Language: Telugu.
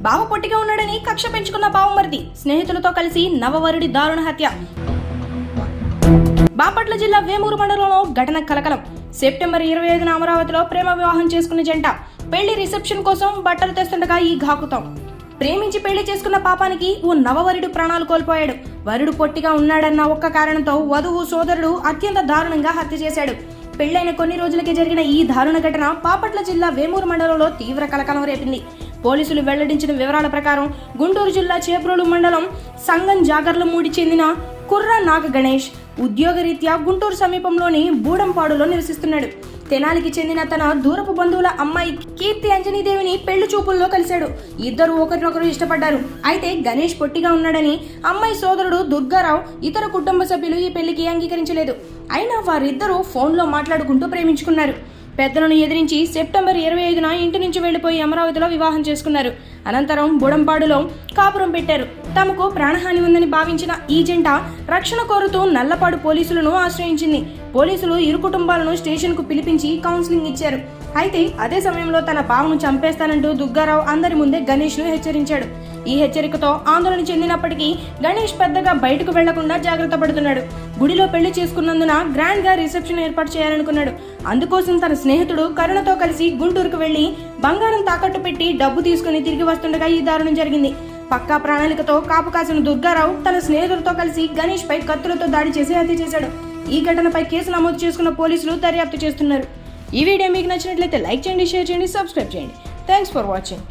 బావ పొట్టిగా ఉన్నాడని కక్ష పెంచుకున్న బావమరిది స్నేహితులతో కలిసి నవవరుడి దారుణ హత్య. బాపట్ల జిల్లా వేమూరు మండలంలో ఘటన కలకలం. సెప్టెంబర్ 25న అమరావతిలో ప్రేమ వివాహం చేసుకున్న జంట పెళ్లి రిసెప్షన్ కోసం బట్టలు తెస్తుండగా ఈ ఘాకుతం. ప్రేమించి పెళ్లి చేసుకున్న పాపానికి ఓ నవవరుడు ప్రాణాలు కోల్పోయాడు. వరుడు పొట్టిగా ఉన్నాడన్న ఒక్క కారణంతో వధువు సోదరుడు అత్యంత దారుణంగా హత్య చేశాడు. పెళ్లైన కొన్ని రోజులకే జరిగిన ఈ దారుణ ఘటన బాపట్ల జిల్లా వేమూరు మండలంలో తీవ్ర కలకలం రేపింది. పోలీసులు వెల్లడించిన వివరాల ప్రకారం గుంటూరు జిల్లా చేబ్రోలు మండలం సంగం జాగర్లమూడి చెందిన కుర్ర నాగ గణేష్ ఉద్యోగరీత్యా గుంటూరు సమీపంలోని బూడంపాడులో నివసిస్తున్నాడు. తెనాలికి చెందిన తన దూరపు బంధువుల అమ్మాయి కీర్తి అంజనీదేవిని పెళ్లి చూపుల్లో కలిశాడు. ఇద్దరు ఒకరినొకరు ఇష్టపడ్డారు. అయితే గణేష్ పొట్టిగా ఉన్నాడని అమ్మాయి సోదరుడు దుర్గారావు ఇతర కుటుంబ సభ్యులు ఈ పెళ్లికి అంగీకరించలేదు. అయినా వారిద్దరూ ఫోన్లో మాట్లాడుకుంటూ ప్రేమించుకున్నారు. పెద్దలను ఎదిరించి సెప్టెంబర్ 25న ఇంటి నుంచి వెళ్లిపోయి అమరావతిలో వివాహం చేసుకున్నారు. అనంతరం బుడంపాడులో కాపురం పెట్టారు. తమకు ప్రాణహాని ఉందని భావించిన ఈ జంట రక్షణ కోరుతూ నల్లపాడు పోలీసులను ఆశ్రయించింది. పోలీసులు ఇరు కుటుంబాలను స్టేషన్కు పిలిపించి కౌన్సిలింగ్ ఇచ్చారు. అయితే అదే సమయంలో తన బావను చంపేస్తానంటూ దుర్గారావు అందరి ముందే గణేష్ను హెచ్చరించాడు. ఈ హెచ్చరికతో ఆందోళన చెందినప్పటికీ గణేష్ పెద్దగా బయటకు వెళ్లకుండా జాగ్రత్త పడుతున్నాడు. గుడిలో పెళ్లి చేసుకున్నందున గ్రాండ్ గా రిసెప్షన్ ఏర్పాటు చేయాలనుకున్నాడు. అందుకోసం తన స్నేహితుడు కరుణతో కలిసి గుంటూరుకు వెళ్లి బంగారం తాకట్టు పెట్టి డబ్బు తీసుకుని తిరిగి వస్తుండగా ఈ దారుణం జరిగింది. పక్కా ప్రణాళికతో కాపు కాసిన దుర్గారావు తన స్నేహితులతో కలిసి గణేష్ పై కత్తులతో దాడి చేసి హత్య చేశాడు. ఈ ఘటనపై కేసు నమోదు చేసుకున్న పోలీసులు దర్యాప్తు చేస్తున్నారు. ఈ వీడియో మీకు నచ్చినట్లయితే లైక్ చేయండి, షేర్ చేయండి, సబ్స్క్రైబ్ చేయండి. Thanks for watching.